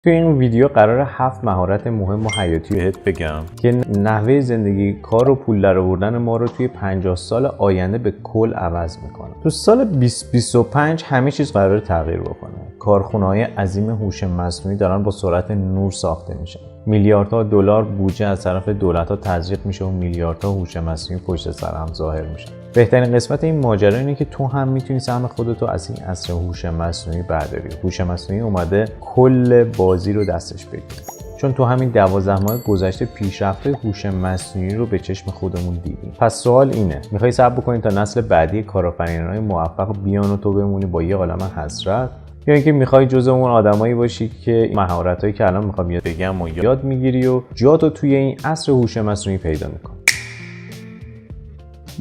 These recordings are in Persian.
توی این ویدیو قراره 7 مهارت مهم و حیاتی بهت بگم که نحوه زندگی، کار و پول درآوردن ما رو توی 50 سال آینده به کل عوض میکنه. تو سال 2025 همه چیز قراره تغییر بکنه. کارخونه‌های عظیم هوش مصنوعی دارن با سرعت نور ساخته میشن. میلیاردها دلار بودجه از طرف دولت‌ها تزریق میشه و میلیاردها هوش مصنوعی پشت سر هم ظاهر میشه. بهترین قسمت این ماجرا اینه که تو هم میتونی سهم خودتو از این عصر هوش مصنوعی برداری. هوش مصنوعی اومده کل بازی رو دستش بگیره. چون تو همین 12 ماه گذشته پیشرفت‌های هوش مصنوعی رو به چشم خودمون دیدیم. پس سوال اینه، میخوای صبر بکنی تا نسل بعدی کارآفرینای موفق بیان و تو بمونی با یه عالمه حسرت، یا اینکه میخوای جزء اون آدمایی باشی که مهارتایی که الان میخوام بگم و یاد میگیری و جاتو توی این عصر هوش مصنوعی پیدا میکنی؟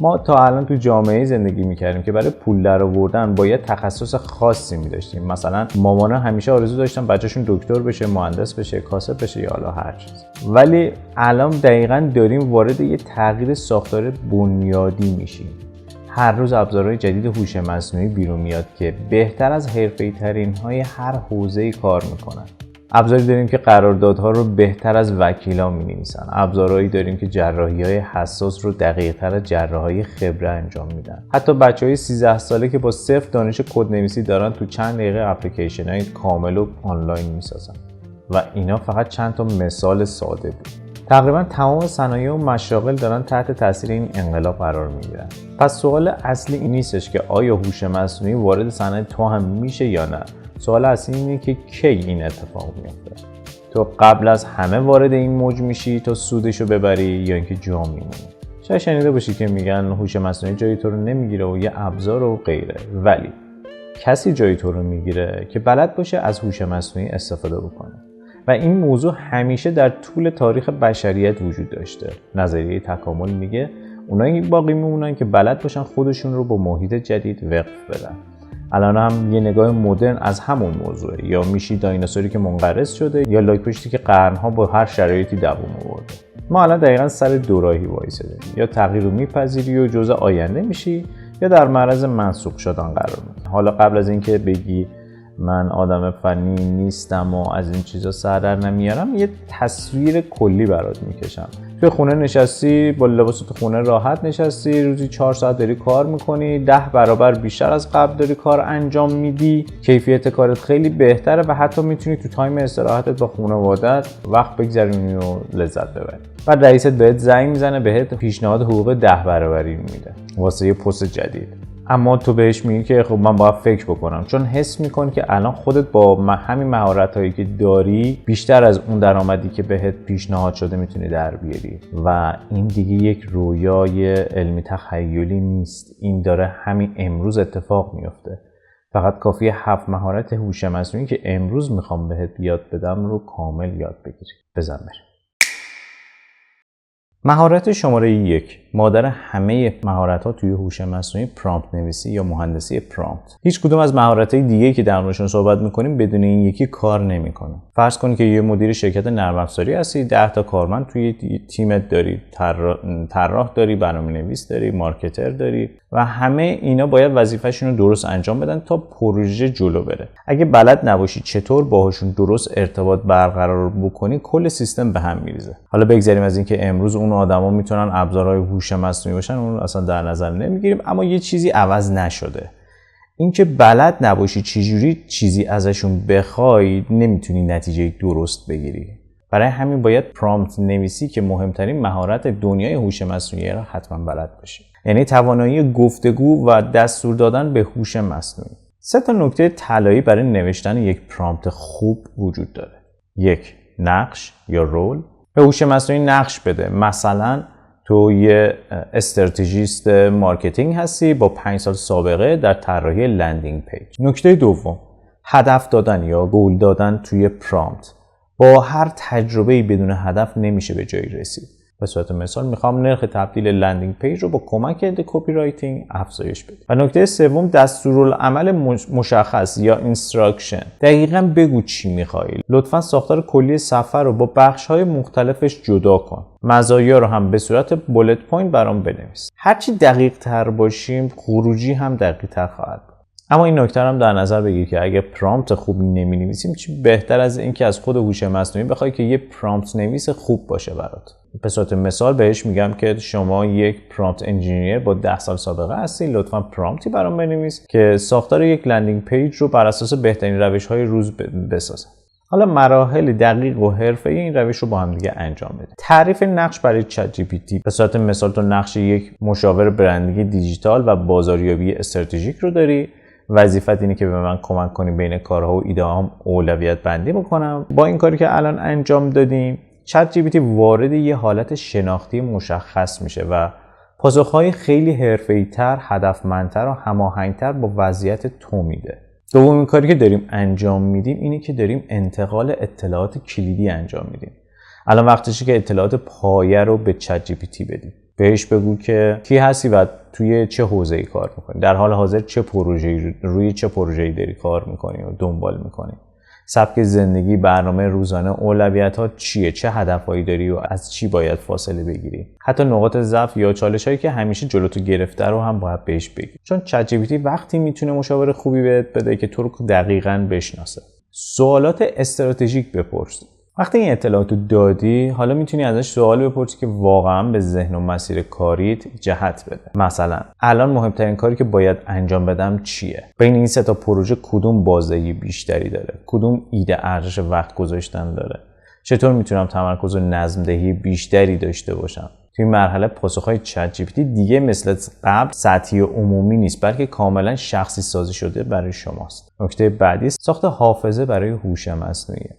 ما تا الان تو جامعه زندگی میکردیم که برای پول درآوردن باید تخصص خاصی می‌داشتیم. مثلا مامانا همیشه آرزو داشتن بچه‌شون دکتر بشه، مهندس بشه، کاسب بشه یا حالا هر چیز. ولی الان دقیقاً داریم وارد یه تغییر ساختار بنیادی میشیم. هر روز ابزارهای جدید هوش مصنوعی بیرون میاد که بهتر از حرفه‌ای‌ترین‌های هر حوزه‌ای کار میکنن. ابزاری داریم که قراردادها رو بهتر از وکیلا می‌نویسن. ابزارهایی داریم که جراحی‌های حساس رو دقیق‌تر از جراحای خبره انجام میدن. حتی بچه‌های 13 ساله که با صفر دانش کدنویسی دارن تو چند دقیقه اپلیکیشن‌های کامل و آنلاین می‌سازن. و اینا فقط چند تا مثال ساده بود. تقریبا تمام صنایع و مشاغل دارن تحت تاثیر این انقلاب قرار میگیرن. پس سوال اصلی این نیستش که آیا هوش مصنوعی وارد صنایع تو هم میشه یا نه. سوال اصلی اینه که کی این اتفاق میفته. تو قبل از همه وارد این موج میشی تا سودشو ببری یا اینکه جا میمونی. شاید شنیده باشی که میگن هوش مصنوعی جای تو رو نمیگیره و یه ابزار و غیره، ولی کسی جای تو رو میگیره که بلد باشه از هوش مصنوعی استفاده بکنه. و این موضوع همیشه در طول تاریخ بشریت وجود داشته. نظریه تکامل میگه اونایی باقی میمونن که بلد باشن خودشون رو با محیط جدید وقف بدن. الان هم یه نگاه مدرن از همون موضوعه، یا میشی دایناسوری که منقرض شده یا لاک‌پشتی که قرنها با هر شرایطی دووم آورده. ما الان دقیقاً سر دوراهی وایسادیم، یا تغییر رو میپذیری و جزء آینده میشی یا در معرض منسوخ شدن قرار میگیری. حالا قبل از اینکه بگی من آدم فنی نیستم و از این چیزا سر در نمیارم، یه تصویر کلی برات میکشم. توی خونه نشستی، با لباس تو خونه راحت نشستی، روزی 4 ساعت داری کار میکنی، 10 برابر بیشتر از قبل داری کار انجام میدی، کیفیت کارت خیلی بهتره و حتی میتونی تو تایم استراحتت با خانواده‌ات وقت بگذرونی و لذت ببری. بعد رئیست بهت زنگ میزنه، بهت پیشنهاد حقوق 10 برابری میده واسه یه پست جدید. اما تو بهش میگی که خب من باید فکر بکنم، چون حس میکنی که الان خودت با همین مهارت‌هایی که داری بیشتر از اون درآمدی که بهت پیشنهاد شده میتونی در بیاری. و این دیگه یک رویای علمی تخیلی نیست، این داره همین امروز اتفاق میفته. فقط کافیه 7 مهارت هوش مصنوعی که امروز میخوام بهت یاد بدم رو کامل یاد بگیری. بزن بریم. مهارت شماره 1، مادر همه مهارت‌ها توی هوش مصنوعی، پرامپت نویسی یا مهندسی پرامپت. هیچ کدوم از مهارت‌های دیگه‌ای که در موردشون صحبت می‌کنیم بدون این یکی کار نمی‌کنه. فرض کن که یه مدیر شرکت نرم افزاری هستی، 10 تا کارمند توی تیمت داری، طراح داری، برنامه‌نویس داری، مارکتر داری و همه اینا باید وظیفه‌شون رو درست انجام بدن تا پروژه جلو بره. اگه بلد نباشی چطور باهاشون درست ارتباط برقرار بکنی، کل سیستم به هم میریزه. حالا بگذریم از اینکه امروز اون آدما میتونن ابزارهای هوش مصنوعی باشن، اون اصلا در نظر نمیگیریم، اما یه چیزی عوض نشده. اینکه بلد نباشی چجوری چیزی ازشون بخوای، نمیتونی نتیجه درست بگیری. برای همین باید پرامپت نویسی که مهمترین مهارت دنیای هوش مصنوعی را حتما بلد باشی. یعنی توانایی گفتگو و دستور دادن به هوش مصنوعی. 3 تا نکته طلایی برای نوشتن یک پرامپت خوب وجود داره. 1. نقش یا رول. به هوش مصنوعی نقش بده. مثلا تو یه استراتژیست مارکتینگ هستی با 5 سال سابقه در طراحی لندینگ پیج. نکته دوم، هدف دادن یا گول دادن توی پرامپت. با هر تجربه‌ای بدون هدف نمیشه به جایی رسید. به صورت مثال میخوام نرخ تبدیل لندینگ پیج رو با کمک کپی رایتینگ افزایش بدم. و نکته سوم، دستورالعمل مشخص یا اینستراکشن. دقیقاً بگو چی میخوای. لطفاً ساختار کلی صفحه رو با بخش‌های مختلفش جدا کن. مزایا رو هم به صورت بولت پوینت برام بنویس. هرچی دقیق تر باشیم، خروجی هم دقیق تر خواهد بود. اما این نکته هم در نظر بگیر که اگه پرامپت خوب نمی‌نویسیم چی بهتر از این که از خود هوش مصنوعی بخوای که یه پرامپت نویس خوب باشه برات. به صورت مثال بهش میگم که شما یک پرامپت انجینیر با 10 سال سابقه هستی، لطفاً پرامپتی برام بنویس که ساختار یک لندینگ پیج رو بر اساس بهترین روش‌های روز بسازه. حالا مراحل دقیق و حرفه‌ای این روش رو با هم دیگه انجام بده. تعریف نقش برای چت جی پی تی. به صورت مثال تو نقش یک مشاور برندینگ دیجیتال و بازاریابی استراتژیک رو داری. وظیفت اینه که به من کمک کنی بین کارها و ایده‌هام اولویت بندی بکنم. با این کاری که الان انجام دادیم، چت جی پی تی وارد یه حالت شناختی مشخص میشه و پاسخ‌های خیلی حرفه‌ای‌تر، هدفمندتر و هماهنگتر با وضعیت تو میده. دومین کاری که داریم انجام میدیم اینه که داریم انتقال اطلاعات کلیدی انجام میدیم. الان وقتشه که اطلاعات پایه رو به چت جی پی تی بدیم. بهش بگو که کی هستی و توی چه حوزه‌ای کار میکنی، در حال حاضر چه پروژه‌ای روی چه پروژه‌ای داری کار میکنی و دنبال میکنی، سبک زندگی، برنامه روزانه، اولویت‌ها چیه، چه هدفهایی داری و از چی باید فاصله بگیری. حتی نقاط ضعف یا چالش‌هایی که همیشه جلوتو گرفته رو هم باید بهش بگی. چون چت جی پی تی وقتی میتونه مشاور خوبی بهت بده که تو رو دقیقاً بشناسه. سوالات استراتژیک بپرس. وقتی این اطلاعاتو دادی، حالا میتونی ازش سوال بپرسی که واقعا به ذهن و مسیر کاریت جهت بده. مثلا الان مهمترین کاری که باید انجام بدم چیه؟ بین این سه تا پروژه کدوم بازدهی بیشتری داره؟ کدوم ایده ارزش وقت گذاشتن داره؟ چطور میتونم تمرکز و نظم‌دهی بیشتری داشته باشم؟ توی این مرحله پاسخ‌های چت جی پی تی دیگه مثل قبل سطحی و عمومی نیست، بلکه کاملا شخصی سازی شده برای شماست. نکته بعدی ساخت حافظه برای هوش مصنوعی.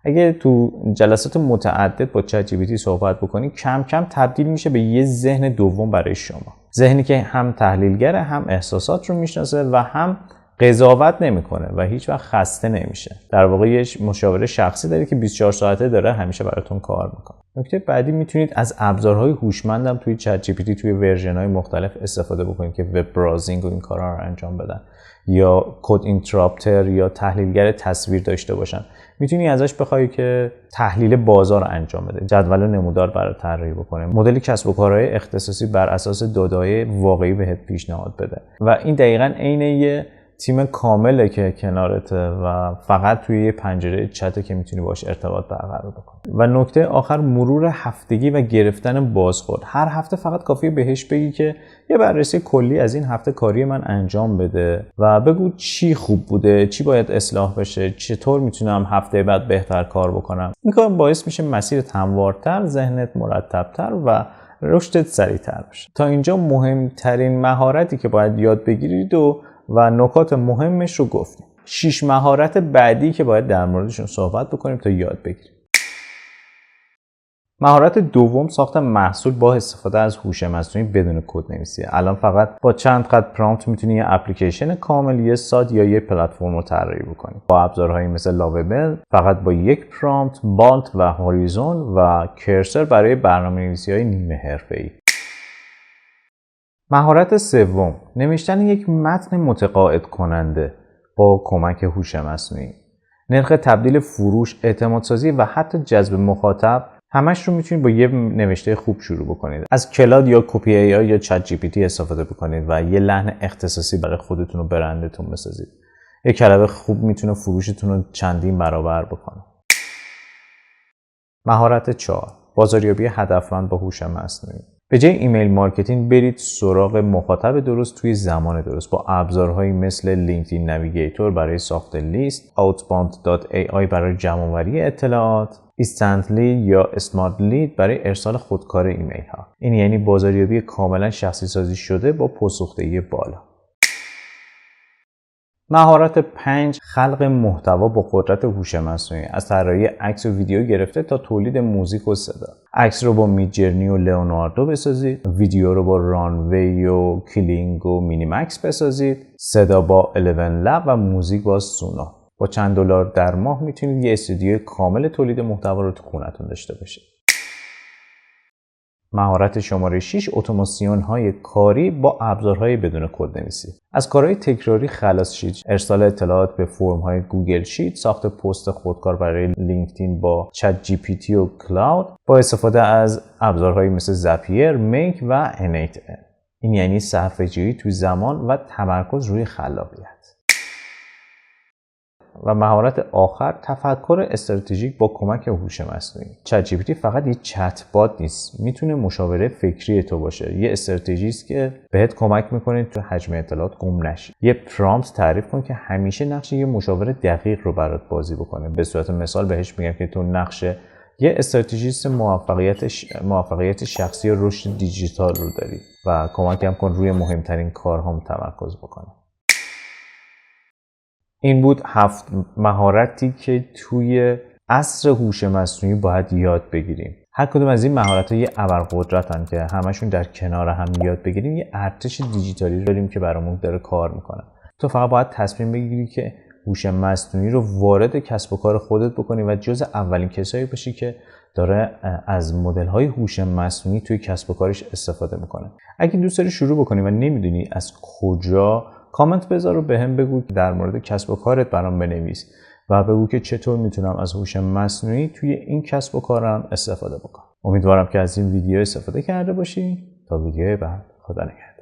اگه تو جلسات متعدد با چت جی پی تی صحبت بکنی، کم کم تبدیل میشه به یه ذهن دوم برای شما. ذهنی که هم تحلیلگره، هم احساسات رو میشناسه و هم قضاوت نمیکنه و هیچ وقت خسته نمیشه. در واقع یه مشاور شخصی داری که 24 ساعته داره همیشه براتون کار میکنه. نکته بعدی میتونید از ابزارهای هوشمندم توی چت جی پی تی توی ورژن‌های مختلف استفاده بکنید که وب براوزینگ و این کارا رو انجام بدن، یا کد اینتراپتر یا تحلیلگر تصویر داشته باشن. میتونی ازش بخوای که تحلیل بازار رو انجام بده، جدول و نمودار برات طراحی بکنه، مدل کسب و کارهای اختصاصی بر اساس داده‌های واقعی بهت پیشنهاد بده. و این دقیقاً عین یه تیم کامله که کنارته و فقط توی یه پنجره چته که میتونی باش ارتباط برقرار بکنی. و نکته آخر، مرور هفتگی و گرفتن بازخورد. هر هفته فقط کافیه بهش بگی که یه بررسی کلی از این هفته کاری من انجام بده و بگو چی خوب بوده، چی باید اصلاح بشه، چطور میتونم هفته بعد بهتر کار بکنم. این کار باعث میشه مسیرت هموارتر، ذهنت مرتبتر و رشدت سریعتر بشه. تا اینجا مهمترین مهارتی که باید یاد بگیرید و نکات مهمش رو گفتیم. 6 مهارت بعدی که باید در موردشون صحبت بکنیم تا یاد بگیریم. مهارت دوم، ساخت محصول با استفاده از هوش مصنوعی بدون کدنویسی. الان فقط با چند خط پرامپت میتونی یه اپلیکیشن کامل، یه سایت یا یه پلتفرم رو طراحی بکنی. با ابزارهایی مثل لاوبل، فقط با یک پرامپت، بالت و هوریزون و کرسر برای برنامه‌نویسی‌های نیمه حرفه‌ای. مهارت سوم، نوشتن یک متن متقاعد کننده با کمک هوش مصنوعی. نرخ تبدیل فروش، اعتمادسازی و حتی جذب مخاطب، همش رو میتونید با یه نوشته خوب شروع بکنید. از کلاد یا کپی ای آی یا چت جی پی تی استفاده بکنید و یه لحن اختصاصی برای خودتون و برندتون بسازید. یه کلمه خوب میتونه فروشتون رو چندین برابر بکنه. مهارت 4، بازاریابی هدفمند با هوش مصنوعی. به جای ایمیل مارکتینگ برید سراغ مخاطب درست توی زمان درست با ابزارهایی مثل لینکدین نویگیتور برای ساخت لیست، outbound.ai برای جمع‌آوری اطلاعات، اینستنتلی یا اسمارت لید برای ارسال خودکار ایمیل ها. این یعنی بازاریابی کاملا شخصی سازی شده با پاسخدهی بالا. مهارت 5، خلق محتوا با قدرت هوش مصنوعی. از طراحی عکس و ویدیو گرفته تا تولید موزیک و صدا. عکس رو با میدجرنی و لئوناردو بسازید، ویدیو رو با رانوی و کلینگ و مینیمکس بسازید، صدا با 11 لب و موزیک با سونا. با چند دلار در ماه میتونید یه استودیو کامل تولید محتوا رو تو خونتون داشته باشید. مهارت شماره 6، اتوماسیون های کاری با ابزارهای بدون کدنویسی. از کارهای تکراری خلاص شید. ارسال اطلاعات به فرم های گوگل شیت، ساخت پست خودکار برای لینکدین با چت جی پی تی و کلاود با استفاده از ابزارهایی مثل زاپیر، میک و انیت. این یعنی صرفه‌جویی توی زمان و تمرکز روی خلاقیت. و مهارت آخر تفکر استراتژیک با کمک هوش مصنوعی. چت جی پی تی فقط یه چت بات نیست، میتونه مشاوره فکری تو باشه. یه استراتژی است که بهت کمک میکنه تو حجم اطلاعات گم نشی. یه پرامپت تعریف کن که همیشه نقش یه مشاور دقیق رو برات بازی بکنه. به صورت مثال بهش میگم که تو نقش یه استراتژیست موفقیت شخصی و رشد دیجیتال رو داری و کمکم کن روی مهمترین کارهام تمرکز بکنم. این بود 7 مهارتی که توی عصر هوش مصنوعی باید یاد بگیریم. هر کدوم از این مهارت‌ها یه ابرقدرتن که همشون در کنار هم یاد بگیریم یه ارتش دیجیتالی داریم که برامون داره کار میکنه. تو فقط باید تصمیم بگیری که هوش مصنوعی رو وارد کسب و کار خودت بکنی و جز اولین کسایی باشی که داره از مدل‌های هوش مصنوعی توی کسب و کارش استفاده میکنه. اگه دوست داری شروع بکنی و نمیدونی از کجا، کامنت بذار و بهم بگو که در مورد کسب و کارت برام بنویس و بگو که چطور میتونم از هوش مصنوعی توی این کسب و کارم استفاده بکنم. امیدوارم که از این ویدیو استفاده کرده باشی. تا ویدیوی بعد، خدا نگهدار.